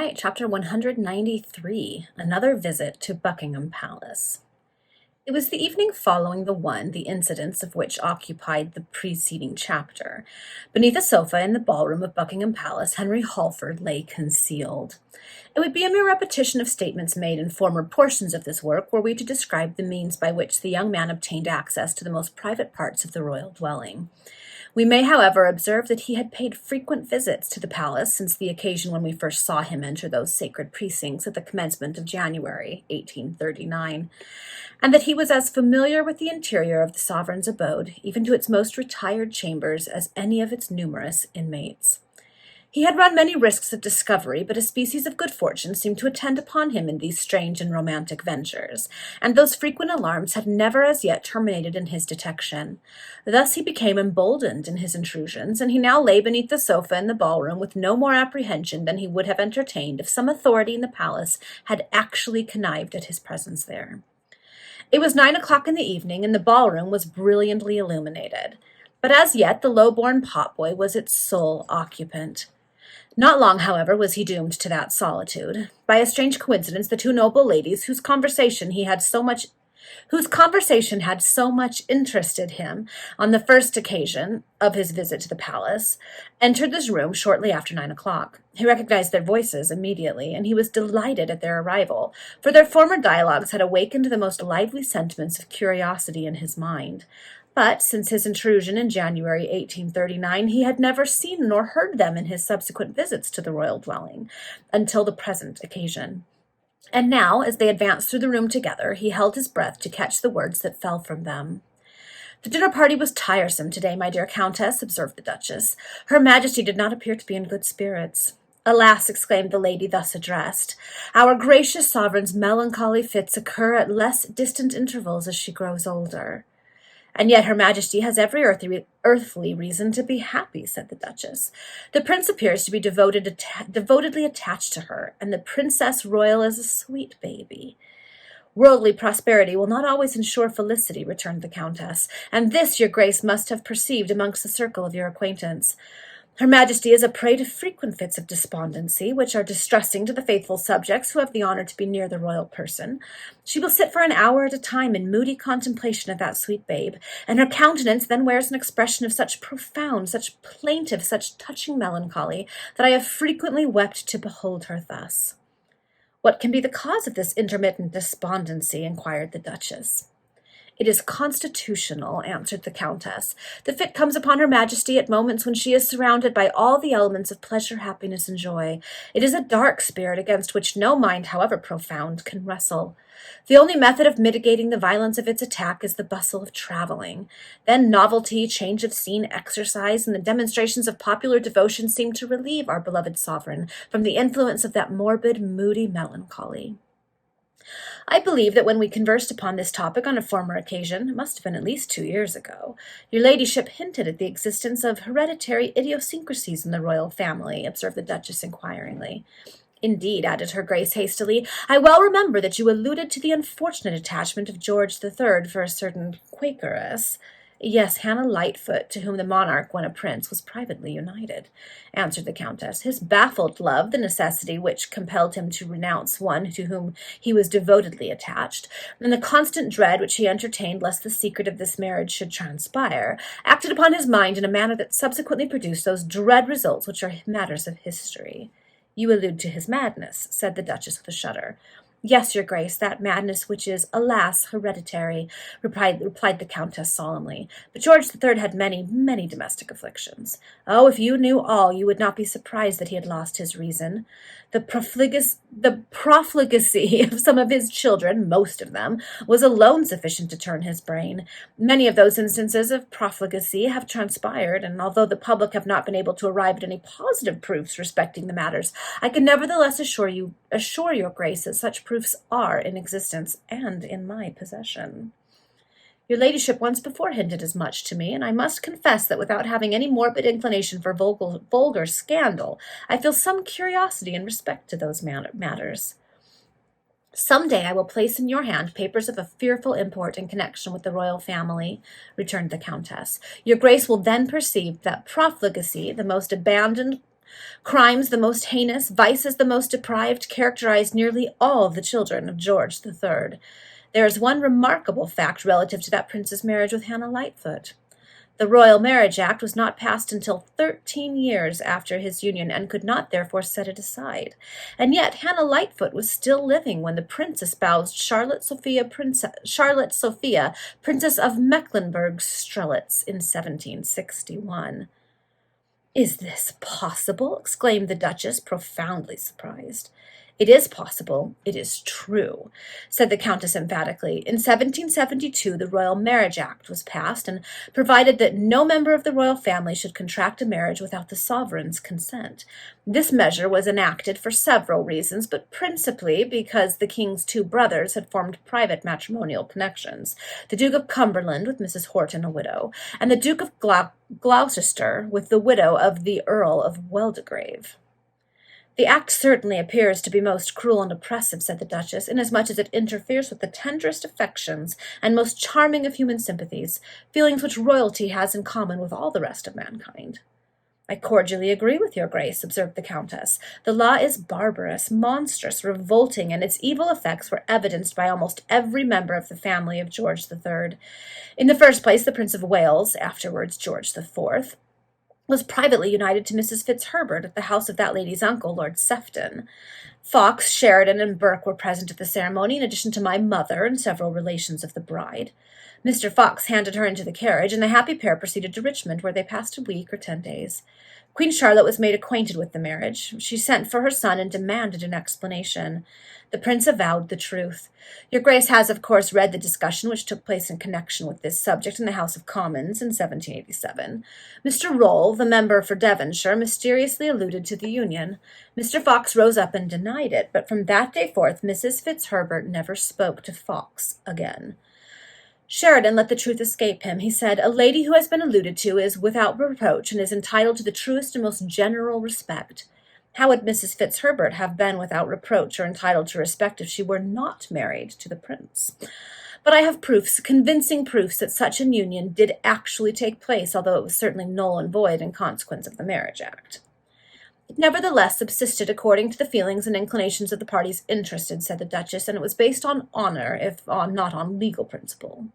right, chapter 193, Another Visit to Buckingham Palace. It was the evening following the incidents of which occupied the preceding chapter. Beneath a sofa in the ballroom of Buckingham Palace, Henry Halford lay concealed. It would be a mere repetition of statements made in former portions of this work were we to describe the means by which the young man obtained access to the most private parts of the royal dwelling. We may, however, observe that he had paid frequent visits to the palace since the occasion when we first saw him enter those sacred precincts at the commencement of January 1839, and that he was as familiar with the interior of the sovereign's abode, even to its most retired chambers, as any of its numerous inmates. He had run many risks of discovery, but a species of good fortune seemed to attend upon him in these strange and romantic ventures, and those frequent alarms had never as yet terminated in his detection. Thus he became emboldened in his intrusions, and he now lay beneath the sofa in the ballroom with no more apprehension than he would have entertained if some authority in the palace had actually connived at his presence there. It was 9 o'clock in the evening, and the ballroom was brilliantly illuminated, but as yet the low-born potboy was its sole occupant. Not long, however, was he doomed to that solitude. By a strange coincidence, the two noble ladies whose conversation had so much interested him on the first occasion of his visit to the palace, entered this room shortly after 9 o'clock. He recognized their voices immediately, and he was delighted at their arrival, for their former dialogues had awakened the most lively sentiments of curiosity in his mind. But since his intrusion in January 1839, he had never seen nor heard them in his subsequent visits to the royal dwelling, until the present occasion. And now, as they advanced through the room together, he held his breath to catch the words that fell from them. "The dinner party was tiresome today, my dear Countess," observed the Duchess. "Her Majesty did not appear to be in good spirits." "Alas," exclaimed the lady thus addressed, "our gracious sovereign's melancholy fits occur at less distant intervals as she grows older." "And yet her Majesty has every earthly reason to be happy," said the Duchess. "The Prince appears to be devotedly attached to her, and the Princess Royal is a sweet baby." "Worldly prosperity will not always ensure felicity," returned the Countess, "and this your Grace must have perceived amongst the circle of your acquaintance. Her Majesty is a prey to frequent fits of despondency, which are distressing to the faithful subjects who have the honor to be near the royal person. She will sit for an hour at a time in moody contemplation of that sweet babe, and her countenance then wears an expression of such profound, such plaintive, such touching melancholy, that I have frequently wept to behold her thus." "What can be the cause of this intermittent despondency?" inquired the Duchess. "It is constitutional," answered the Countess. "The fit comes upon her Majesty at moments when she is surrounded by all the elements of pleasure, happiness, and joy. It is a dark spirit against which no mind, however profound, can wrestle. The only method of mitigating the violence of its attack is the bustle of traveling. Then novelty, change of scene, exercise, and the demonstrations of popular devotion seem to relieve our beloved sovereign from the influence of that morbid, moody melancholy." "I believe that when we conversed upon this topic on a former occasion, it must have been at least 2 years ago, your ladyship hinted at the existence of hereditary idiosyncrasies in the royal family," observed the Duchess inquiringly. "Indeed," added her Grace hastily, "I well remember that you alluded to the unfortunate attachment of George III for a certain Quakeress." "Yes, Hannah Lightfoot, to whom the monarch, when a prince, was privately united," answered the Countess. "His baffled love, the necessity which compelled him to renounce one to whom he was devotedly attached, and the constant dread which he entertained lest the secret of this marriage should transpire, acted upon his mind in a manner that subsequently produced those dread results which are matters of history." "You allude to his madness," said the Duchess with a shudder. "Yes, your Grace, that madness which is, alas, hereditary," replied the Countess solemnly. "But George III had many, many domestic afflictions. Oh, if you knew all, you would not be surprised that he had lost his reason. The profligacy of some of his children, most of them, was alone sufficient to turn his brain. Many of those instances of profligacy have transpired, and although the public have not been able to arrive at any positive proofs respecting the matters, I can nevertheless assure your Grace that such proofs are in existence and in my possession. Your ladyship once before hinted as much to me, and I must confess that without having any morbid inclination for vulgar scandal, I feel some curiosity in respect to those matters. Some day I will place in your hand papers of a fearful import in connection with the royal family," returned the Countess. "Your Grace will then perceive that profligacy, the most abandoned Crimes the most heinous, vices the most depraved, characterized nearly all of the children of George III. There is one remarkable fact relative to that prince's marriage with Hannah Lightfoot. The Royal Marriage Act was not passed until 13 years after his union and could not therefore set it aside. And yet Hannah Lightfoot was still living when the prince espoused Charlotte Sophia, Princess of Mecklenburg-Strelitz in 1761. "Is this possible?" exclaimed the Duchess, profoundly surprised. "It is possible. It is true," said the Countess emphatically. "In 1772 the Royal Marriage Act was passed, and provided that no member of the royal family should contract a marriage without the sovereign's consent. This measure was enacted for several reasons, but principally because the king's two brothers had formed private matrimonial connections, the Duke of Cumberland with Mrs. Horton, a widow, and the Duke of Gloucester with the widow of the Earl of Waldegrave." "The act certainly appears to be most cruel and oppressive," said the Duchess, "inasmuch as it interferes with the tenderest affections and most charming of human sympathies, feelings which royalty has in common with all the rest of mankind." "I cordially agree with your Grace," observed the Countess. "The law is barbarous, monstrous, revolting, and its evil effects were evidenced by almost every member of the family of George III. In the first place, the Prince of Wales, afterwards George IV., was privately united to Mrs. Fitzherbert at the house of that lady's uncle, Lord Sefton. Fox, Sheridan, and Burke were present at the ceremony, in addition to my mother and several relations of the bride. Mr. Fox handed her into the carriage, and the happy pair proceeded to Richmond, where they passed a week or 10 days. Queen Charlotte was made acquainted with the marriage. She sent for her son and demanded an explanation. The prince avowed the truth. Your Grace has, of course, read the discussion which took place in connection with this subject in the House of Commons in 1787. Mr. Rolle, the member for Devonshire, mysteriously alluded to the union. Mr. Fox rose up and denied it, but from that day forth Mrs. Fitzherbert never spoke to Fox again. Sheridan let the truth escape him. He said, "A lady who has been alluded to is without reproach and is entitled to the truest and most general respect." How would Mrs. Fitzherbert have been without reproach or entitled to respect if she were not married to the prince? But I have proofs, convincing proofs, that such an union did actually take place, although it was certainly null and void in consequence of the Marriage Act. "It nevertheless subsisted according to the feelings and inclinations of the parties interested," said the Duchess, "and it was based on honor, if not on legal principle."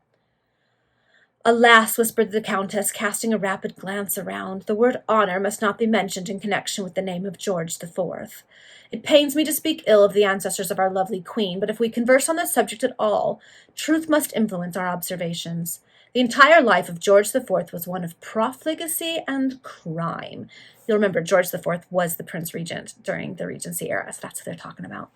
"Alas," whispered the Countess, casting a rapid glance around, "the word honor must not be mentioned in connection with the name of George IV. It pains me to speak ill of the ancestors of our lovely Queen, but if we converse on this subject at all, truth must influence our observations. The entire life of George IV was one of profligacy and crime." You'll remember George IV was the Prince Regent during the Regency era, so that's what they're talking about.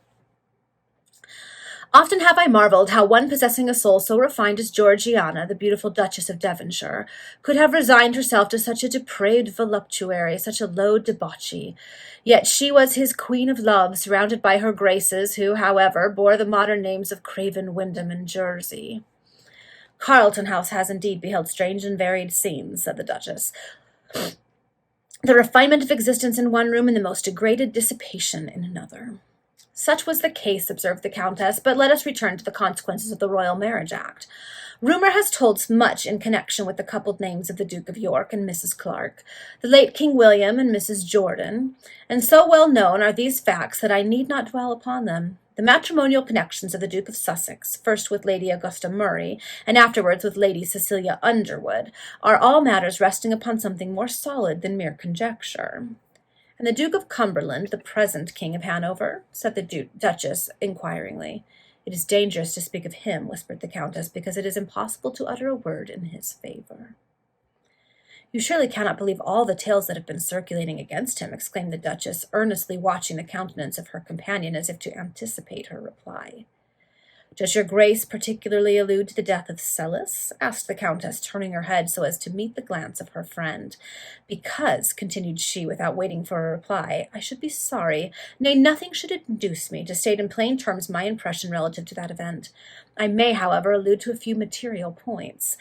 "Often have I marveled how one possessing a soul so refined as Georgiana, the beautiful Duchess of Devonshire, could have resigned herself to such a depraved voluptuary, such a low debauchee. Yet she was his queen of love, surrounded by her graces, who, however, bore the modern names of Craven, Wyndham, and Jersey." "Carlton House has indeed beheld strange and varied scenes," said the Duchess. "The refinement of existence in one room and the most degraded dissipation in another." "Such was the case," observed the Countess, "but let us return to the consequences of the Royal Marriage Act. Rumour has told much in connection with the coupled names of the Duke of York and Mrs. Clark, the late King William and Mrs. Jordan, and so well known are these facts that I need not dwell upon them. The matrimonial connections of the Duke of Sussex, first with Lady Augusta Murray, and afterwards with Lady Cecilia Underwood, are all matters resting upon something more solid than mere conjecture." "And the Duke of Cumberland, the present King of Hanover?" said the Duchess inquiringly. "It is dangerous to speak of him," whispered the Countess, "because it is impossible to utter a word in his favor." "You surely cannot believe all the tales that have been circulating against him," exclaimed the Duchess, earnestly watching the countenance of her companion as if to anticipate her reply. "Does your Grace particularly allude to the death of Sellis?" asked the Countess, turning her head so as to meet the glance of her friend. "Because," continued she, without waiting for a reply, "I should be sorry, nay, nothing should induce me to state in plain terms my impression relative to that event. I may, however, allude to a few material points.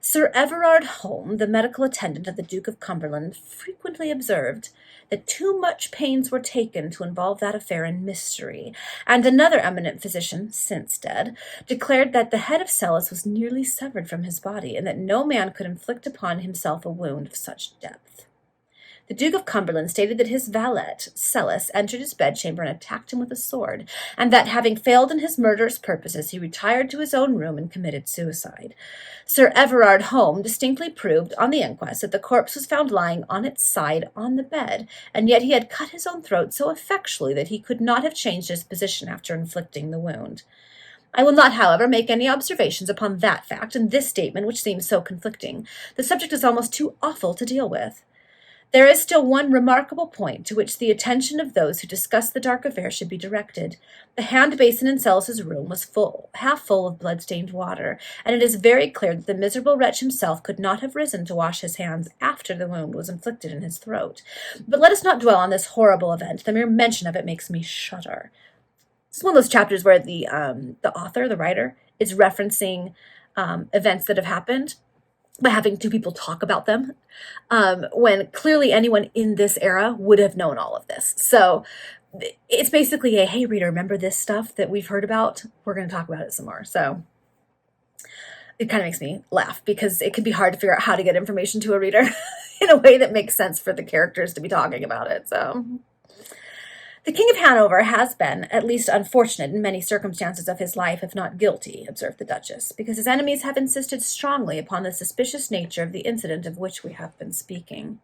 Sir Everard Home, the medical attendant of the Duke of Cumberland, frequently observed that too much pains were taken to involve that affair in mystery, and another eminent physician, since dead, declared that the head of Sellis was nearly severed from his body, and that no man could inflict upon himself a wound of such depth. The Duke of Cumberland stated that his valet, Sellis, entered his bedchamber and attacked him with a sword, and that, having failed in his murderous purposes, he retired to his own room and committed suicide. Sir Everard Home distinctly proved on the inquest that the corpse was found lying on its side on the bed, and yet he had cut his own throat so effectually that he could not have changed his position after inflicting the wound. I will not, however, make any observations upon that fact in this statement, which seems so conflicting. The subject is almost too awful to deal with. There is still one remarkable point to which the attention of those who discuss the dark affair should be directed. The hand basin in Sellis's room was half full of blood-stained water, and it is very clear that the miserable wretch himself could not have risen to wash his hands after the wound was inflicted in his throat. But let us not dwell on this horrible event. The mere mention of it makes me shudder. It's one of those chapters where the author, the writer, is referencing events that have happened by having two people talk about them, when clearly anyone in this era would have known all of this. So it's basically a, hey, reader, remember this stuff that we've heard about? We're going to talk about it some more. So it kind of makes me laugh because it can be hard to figure out how to get information to a reader in a way that makes sense for the characters to be talking about it. So the King of Hanover has been, at least unfortunate in many circumstances of his life, if not guilty, observed the Duchess, because his enemies have insisted strongly upon the suspicious nature of the incident of which we have been speaking.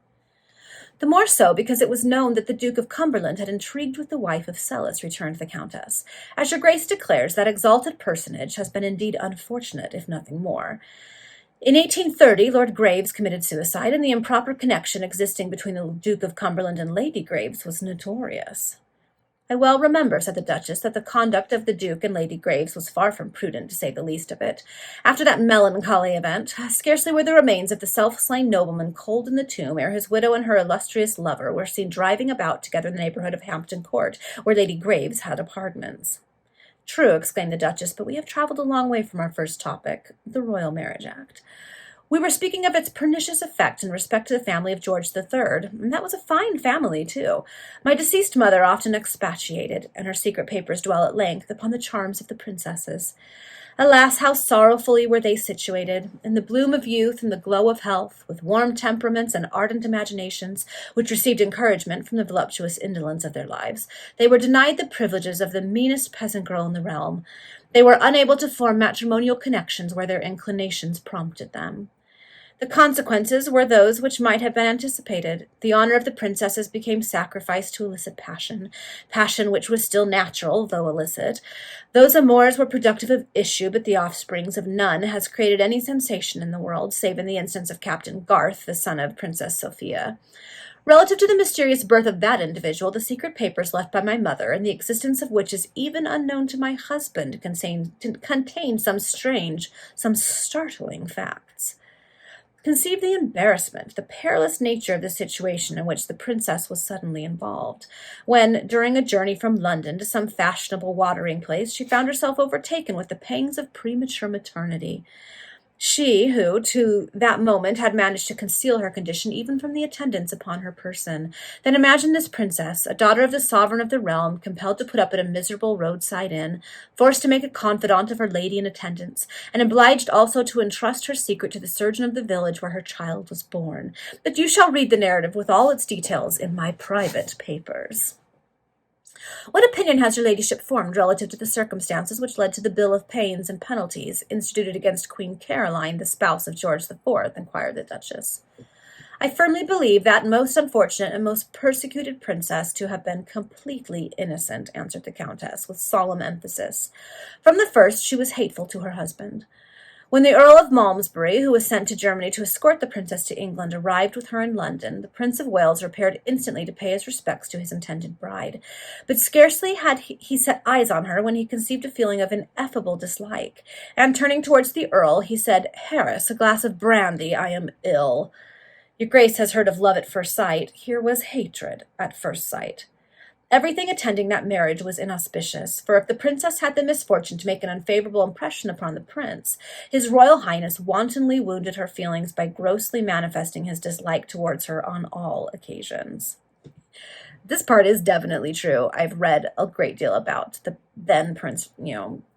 The more so because it was known that the Duke of Cumberland had intrigued with the wife of Sellis, returned the Countess. As your Grace declares, that exalted personage has been indeed unfortunate, if nothing more. In 1830, Lord Graves committed suicide, and the improper connection existing between the Duke of Cumberland and Lady Graves was notorious. I well remember, said the Duchess, that the conduct of the Duke and Lady Graves was far from prudent, to say the least of it. After that melancholy event, scarcely were the remains of the self-slain nobleman cold in the tomb ere his widow and her illustrious lover were seen driving about together in the neighbourhood of Hampton Court, where Lady Graves had apartments. True, exclaimed the Duchess, but we have travelled a long way from our first topic, the Royal Marriage Act. We were speaking of its pernicious effect in respect to the family of George III, and that was a fine family, too. My deceased mother often expatiated, and her secret papers dwell at length, upon the charms of the princesses. Alas, how sorrowfully were they situated, in the bloom of youth and the glow of health, with warm temperaments and ardent imaginations, which received encouragement from the voluptuous indolence of their lives. They were denied the privileges of the meanest peasant girl in the realm. They were unable to form matrimonial connections where their inclinations prompted them. The consequences were those which might have been anticipated. The honor of the princesses became sacrificed to illicit passion which was still natural, though illicit. Those amours were productive of issue, but the offsprings of none has created any sensation in the world, save in the instance of Captain Garth, the son of Princess Sophia. Relative to the mysterious birth of that individual, the secret papers left by my mother, and the existence of which is even unknown to my husband, contain some strange, some startling facts. Conceive the embarrassment, the perilous nature of the situation in which the princess was suddenly involved, when, during a journey from London to some fashionable watering place, she found herself overtaken with the pangs of premature maternity. She, who, to that moment, had managed to conceal her condition even from the attendants upon her person. Then imagine this princess, a daughter of the sovereign of the realm, compelled to put up at a miserable roadside inn, forced to make a confidant of her lady in attendance, and obliged also to entrust her secret to the surgeon of the village where her child was born. But you shall read the narrative with all its details in my private papers. What opinion has your ladyship formed relative to the circumstances which led to the bill of pains and penalties instituted against Queen Caroline, the spouse of George IV? Inquired the Duchess. I firmly believe that most unfortunate and most persecuted princess to have been completely innocent, answered the Countess, with solemn emphasis. From the first she was hateful to her husband. When the Earl of Malmesbury, who was sent to Germany to escort the princess to England, arrived with her in London, the Prince of Wales repaired instantly to pay his respects to his intended bride. But scarcely had he set eyes on her when he conceived a feeling of ineffable dislike, and turning towards the Earl, he said, Harris, a glass of brandy, I am ill. Your Grace has heard of love at first sight. Here was hatred at first sight. Everything attending that marriage was inauspicious, for if the princess had the misfortune to make an unfavorable impression upon the prince, his royal highness wantonly wounded her feelings by grossly manifesting his dislike towards her on all occasions. This part is definitely true. I've read a great deal about the then Prince,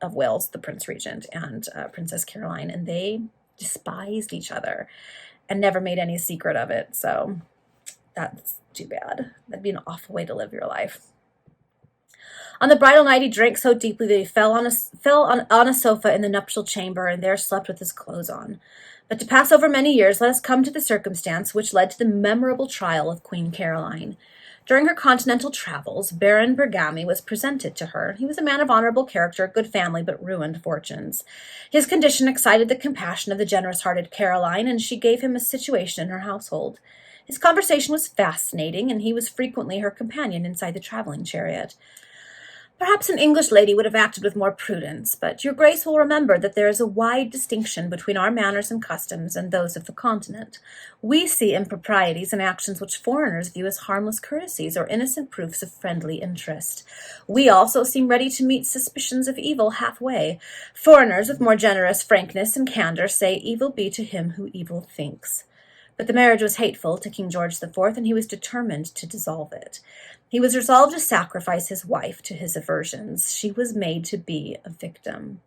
of Wales, the Prince Regent, and Princess Caroline, and they despised each other and never made any secret of it. So Too bad. That'd be an awful way to live your life. On the bridal night, he drank so deeply that he fell on a sofa in the nuptial chamber and there slept with his clothes on. But to pass over many years, let us come to the circumstance which led to the memorable trial of Queen Caroline. During her continental travels, Baron Bergami was presented to her. He was a man of honorable character, good family, but ruined fortunes. His condition excited the compassion of the generous-hearted Caroline, and she gave him a situation in her household. His conversation was fascinating, and he was frequently her companion inside the traveling chariot. Perhaps an English lady would have acted with more prudence, but your grace will remember that there is a wide distinction between our manners and customs and those of the continent. We see improprieties in actions which foreigners view as harmless courtesies or innocent proofs of friendly interest. We also seem ready to meet suspicions of evil halfway. Foreigners with more generous frankness and candor say evil be to him who evil thinks. But the marriage was hateful to King George IV, and he was determined to dissolve it. He was resolved to sacrifice his wife to his aversions. She was made to be a victim.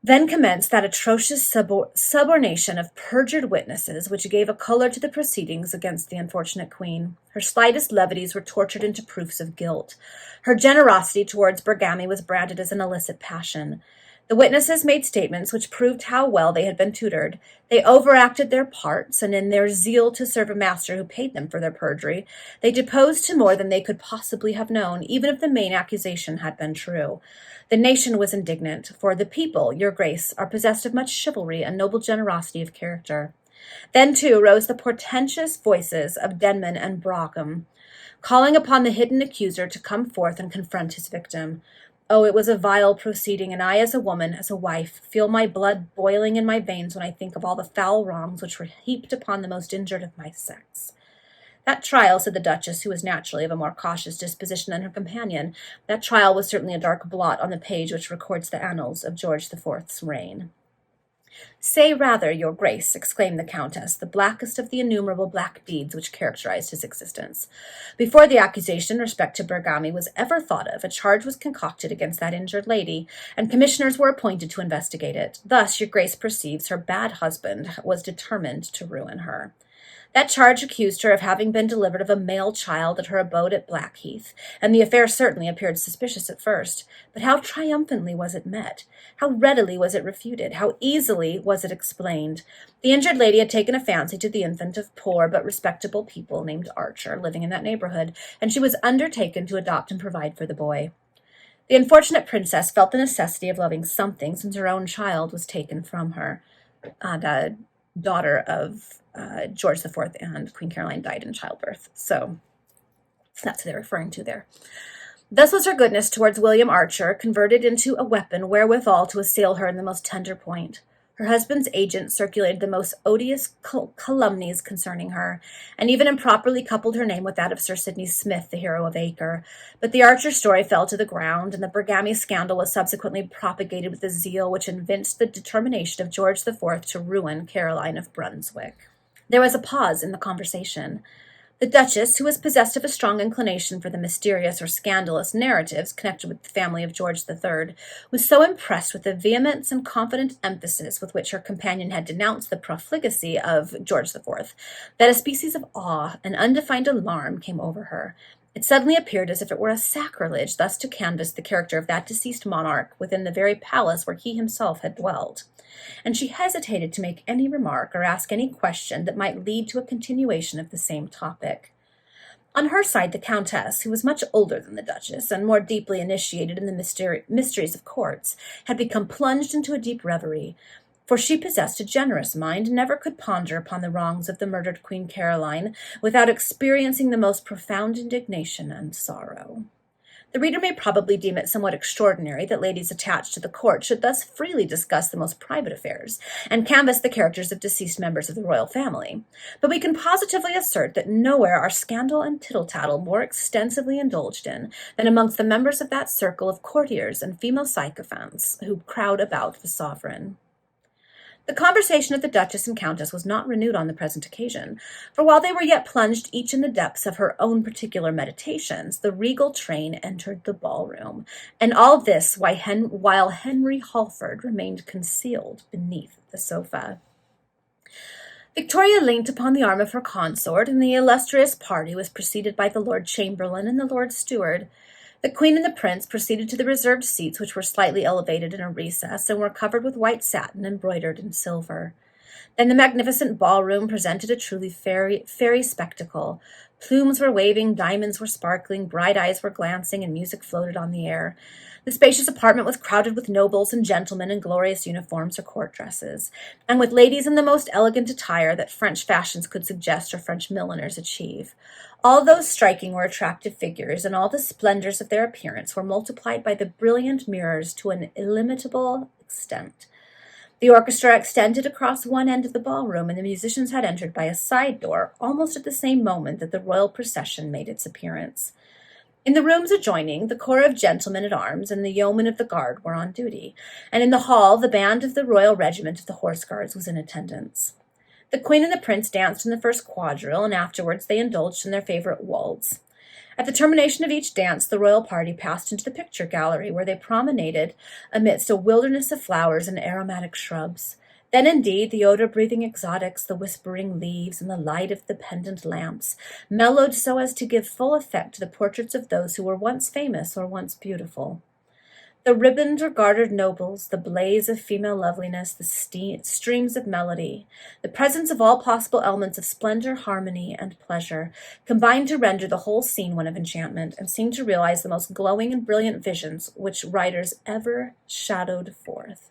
Then commenced that atrocious subornation of perjured witnesses which gave a color to the proceedings against the unfortunate queen. Her slightest levities were tortured into proofs of guilt. Her generosity towards Bergami was branded as an illicit passion. The witnesses made statements which proved how well they had been tutored. They overacted their parts, and in their zeal to serve a master who paid them for their perjury, they deposed to more than they could possibly have known, even if the main accusation had been true. The nation was indignant, for the people, your grace, are possessed of much chivalry and noble generosity of character. Then, too, rose the portentous voices of Denman and Brougham, calling upon the hidden accuser to come forth and confront his victim. Oh, it was a vile proceeding, and I, as a woman, as a wife, feel my blood boiling in my veins when I think of all the foul wrongs which were heaped upon the most injured of my sex. That trial, said the Duchess, who was naturally of a more cautious disposition than her companion, that trial was certainly a dark blot on the page which records the annals of George IV's reign. Say rather, your grace, exclaimed the countess, the blackest of the innumerable black deeds which characterized his existence. Before the accusation in respect to Bergami was ever thought of, a charge was concocted against that injured lady, and commissioners were appointed to investigate it. Thus, your grace perceives her bad husband was determined to ruin her. That charge accused her of having been delivered of a male child at her abode at Blackheath, and the affair certainly appeared suspicious at first. But how triumphantly was it met? How readily was it refuted? How easily was it explained? The injured lady had taken a fancy to the infant of poor but respectable people named Archer, living in that neighborhood, and she was undertaken to adopt and provide for the boy. The unfortunate princess felt the necessity of loving something, since her own child was taken from her. The daughter of George IV and Queen Caroline died in childbirth. So that's what they're referring to there. Thus was her goodness towards William Archer converted into a weapon wherewithal to assail her in the most tender point. Her husband's agent circulated the most odious calumnies concerning her, and even improperly coupled her name with that of Sir Sidney Smith, the hero of Acre. But the Archer story fell to the ground, and the Bergami scandal was subsequently propagated with a zeal which evinced the determination of George IV to ruin Caroline of Brunswick. There was a pause in the conversation. The Duchess, who was possessed of a strong inclination for the mysterious or scandalous narratives connected with the family of George III, was so impressed with the vehemence and confident emphasis with which her companion had denounced the profligacy of George IV, that a species of awe and undefined alarm came over her. It suddenly appeared as if it were a sacrilege thus to canvass the character of that deceased monarch within the very palace where he himself had dwelt, and she hesitated to make any remark or ask any question that might lead to a continuation of the same topic. On her side, the countess, who was much older than the duchess and more deeply initiated in the mysteries of courts, had become plunged into a deep reverie, for she possessed a generous mind and never could ponder upon the wrongs of the murdered Queen Caroline without experiencing the most profound indignation and sorrow. The reader may probably deem it somewhat extraordinary that ladies attached to the court should thus freely discuss the most private affairs and canvass the characters of deceased members of the royal family, but we can positively assert that nowhere are scandal and tittle-tattle more extensively indulged in than amongst the members of that circle of courtiers and female sycophants who crowd about the sovereign. The conversation of the Duchess and Countess was not renewed on the present occasion, for while they were yet plunged each in the depths of her own particular meditations, the regal train entered the ballroom, and all this while Henry Halford remained concealed beneath the sofa. Victoria leant upon the arm of her consort, and the illustrious party was preceded by the Lord Chamberlain and the Lord Steward. The Queen and the Prince proceeded to the reserved seats, which were slightly elevated in a recess, and were covered with white satin embroidered in silver. Then the magnificent ballroom presented a truly fairy spectacle. Plumes were waving, diamonds were sparkling, bright eyes were glancing, and music floated on the air. The spacious apartment was crowded with nobles and gentlemen in glorious uniforms or court dresses, and with ladies in the most elegant attire that French fashions could suggest or French milliners achieve. All those striking or attractive figures and all the splendors of their appearance were multiplied by the brilliant mirrors to an illimitable extent. The orchestra extended across one end of the ballroom, and the musicians had entered by a side door almost at the same moment that the royal procession made its appearance. In the rooms adjoining, the corps of gentlemen at arms and the yeomen of the guard were on duty, and in the hall the band of the royal regiment of the horse guards was in attendance. The Queen and the Prince danced in the first quadrille, and afterwards they indulged in their favorite waltz. At the termination of each dance, the royal party passed into the picture gallery, where they promenaded amidst a wilderness of flowers and aromatic shrubs. Then, indeed, the odor-breathing exotics, the whispering leaves, and the light of the pendant lamps mellowed so as to give full effect to the portraits of those who were once famous or once beautiful. The ribboned or gartered nobles, the blaze of female loveliness, the streams of melody, the presence of all possible elements of splendor, harmony, and pleasure, combined to render the whole scene one of enchantment, and seemed to realize the most glowing and brilliant visions which writers ever shadowed forth.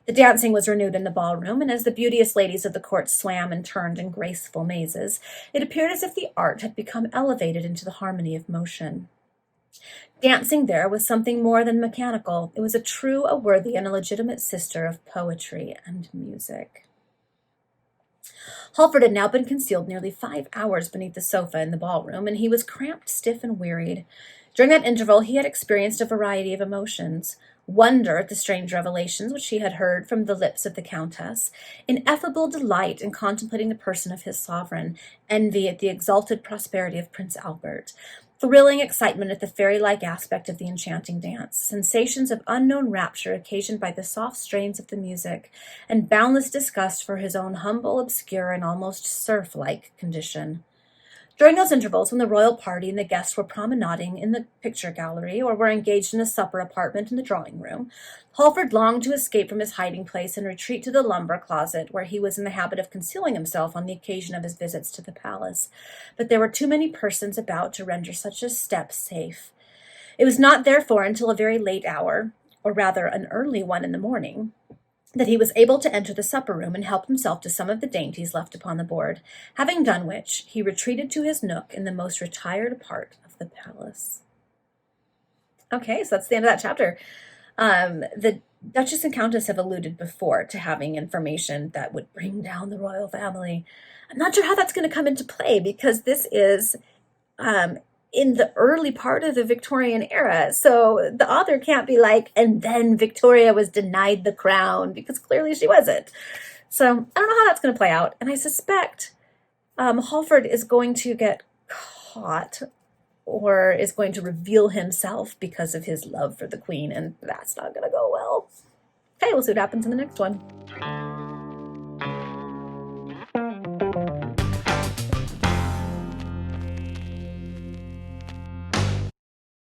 The dancing was renewed in the ballroom, and as the beauteous ladies of the court swam and turned in graceful mazes, it appeared as if the art had become elevated into the harmony of motion. Dancing there was something more than mechanical. It was a true, a worthy, and a legitimate sister of poetry and music. Halford had now been concealed nearly 5 hours beneath the sofa in the ballroom, and he was cramped, stiff, and wearied. During that interval he had experienced a variety of emotions: wonder at the strange revelations which he had heard from the lips of the Countess, ineffable delight in contemplating the person of his sovereign, envy at the exalted prosperity of Prince Albert, thrilling excitement at the fairy-like aspect of the enchanting dance, sensations of unknown rapture occasioned by the soft strains of the music, and boundless disgust for his own humble, obscure, and almost serf-like condition. During those intervals when the royal party and the guests were promenading in the picture gallery or were engaged in a supper apartment in the drawing-room, Halford longed to escape from his hiding-place and retreat to the lumber closet where he was in the habit of concealing himself on the occasion of his visits to the palace. But there were too many persons about to render such a step safe. It was not, therefore, until a very late hour, or rather an early one in the morning, that he was able to enter the supper-room and help himself to some of the dainties left upon the board, having done which, he retreated to his nook in the most retired part of the palace. Okay, so that's the end of that chapter. The Duchess and Countess have alluded before to having information that would bring down the royal family. I'm not sure how that's going to come into play, because this is in the early part of the Victorian era. So the author can't be like, and then Victoria was denied the crown, because clearly she wasn't. So I don't know how that's going to play out. And I suspect Halford is going to get caught or is going to reveal himself because of his love for the queen, and that's not going to go well. Okay, we'll see what happens in the next one.